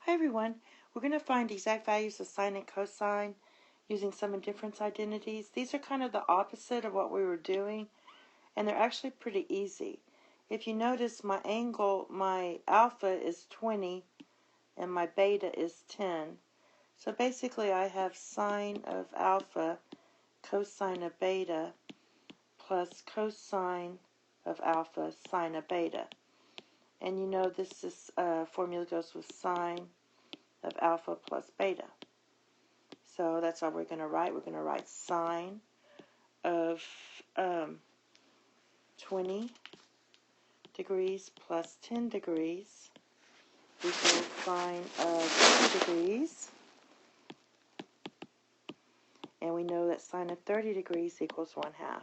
Hi everyone, we're going to find exact values of sine and cosine using sum and difference identities. These are kind of the opposite of what we were doing, and they're actually pretty easy. If you notice, my angle, my alpha is 20 and my beta is 10. So basically I have sine of alpha cosine of beta plus cosine of alpha sine of beta. And you know this is formula goes with sine of alpha plus beta. So that's all we're going to write. We're going to write sine of 20 degrees plus 10 degrees equals sine of 30 degrees. And we know that sine of 30 degrees equals 1/2.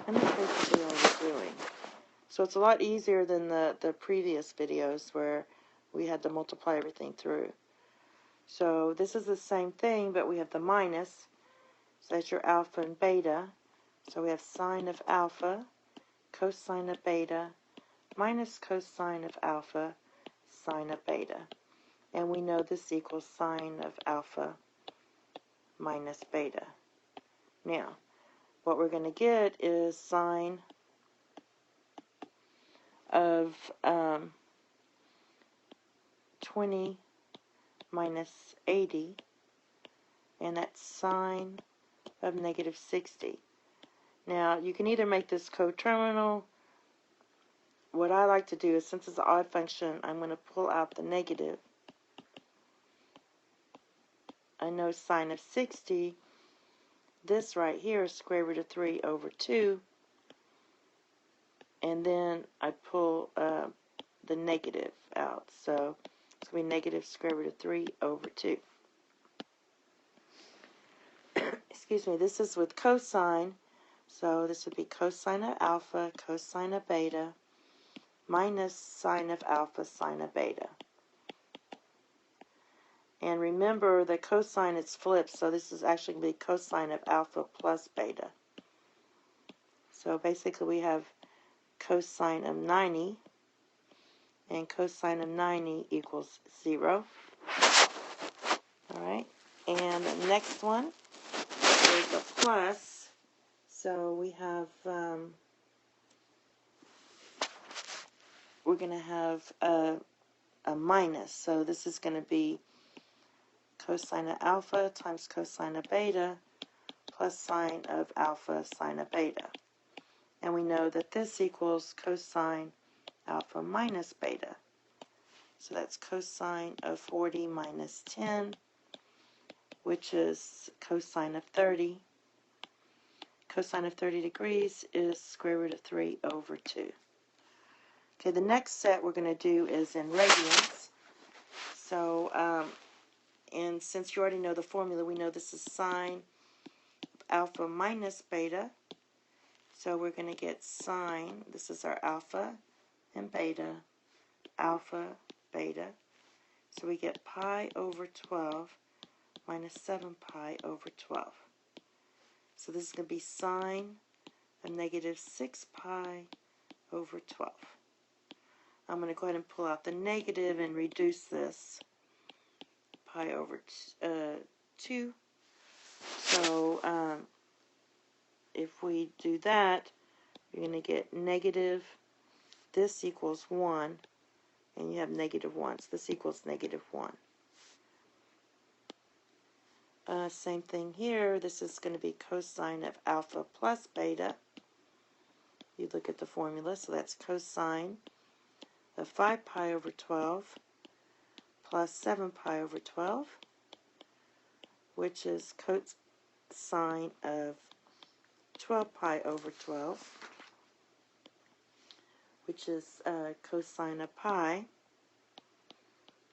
And that's basically all we're doing. So it's a lot easier than the previous videos where we had to multiply everything through. So this is the same thing, but we have the minus. So that's your alpha and beta. So we have sine of alpha, cosine of beta, minus cosine of alpha, sine of beta. And we know this equals sine of alpha minus beta. Now, what we're going to get is sine of 20 minus 80, and that's sine of negative 60. Now, you can either make this coterminal. What I like to do is, since it's an odd function, I'm going to pull out the negative. I know sine of 60, this right here is square root of 3 over 2, and then I pull the negative out. So it's going to be negative square root of 3 over 2. Excuse me, this is with cosine, so this would be cosine of alpha, cosine of beta, minus sine of alpha, sine of beta. And remember that cosine is flipped, so this is actually going to be cosine of alpha plus beta. So basically we have cosine of 90, and cosine of 90 equals 0. Alright, and the next one is a plus. So we have, we're going to have a minus. So this is going to be cosine of alpha times cosine of beta plus sine of alpha sine of beta. And we know that this equals cosine alpha minus beta. So that's cosine of 40 minus 10, which is cosine of 30. Cosine of 30 degrees is square root of 3 over 2. Okay, the next set we're going to do is in radians. So, and since you already know the formula, we know this is sine of alpha minus beta. So we're going to get sine, this is our alpha and beta, alpha, beta. So we get pi over 12 minus 7 pi over 12. So this is going to be sine of negative 6 pi over 12. I'm going to go ahead and pull out the negative and reduce this. Pi over 2. So if we do that, you're going to get negative, this equals 1, and you have negative 1, so this equals negative 1. Same thing here, this is going to be cosine of alpha plus beta. You look at the formula, so that's cosine of 5 pi over 12 plus 7 pi over 12, which is cosine of 12 pi over 12, which is cosine of pi,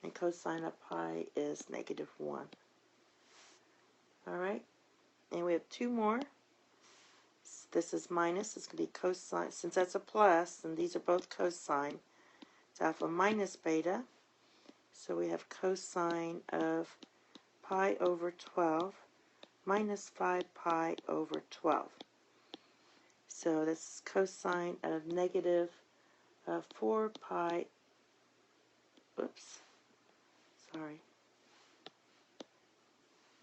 and cosine of pi is negative 1. Alright, and we have two more. This is minus, it's going to be cosine, since that's a plus, and these are both cosine, it's alpha minus beta. So we have cosine of pi over 12 minus 5 pi over 12. So this is cosine of negative 4 pi, oops, sorry,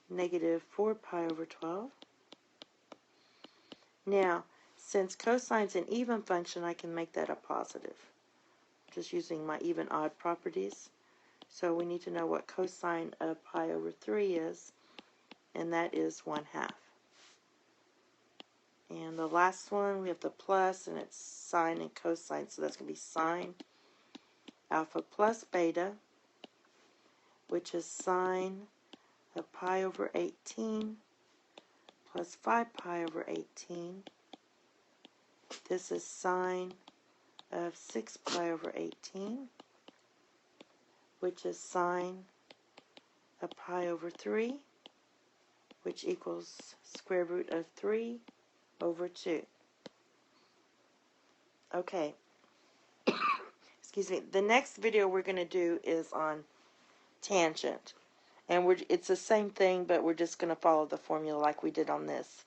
negative 4 pi over 12. Now, since cosine's an even function, I can make that a positive, just using my even-odd properties. So we need to know what cosine of pi over 3 is, and that is 1/2. And the last one, we have the plus, and it's sine and cosine, so that's going to be sine alpha plus beta, which is sine of pi over 18 plus 5 pi over 18. This is sine of 6 pi over 18, which is sine of pi over 3, which equals square root of 3 over 2. Okay. Excuse me. The next video we're going to do is on tangent. And it's the same thing, but we're just going to follow the formula like we did on this.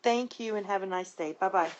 Thank you and have a nice day. Bye-bye.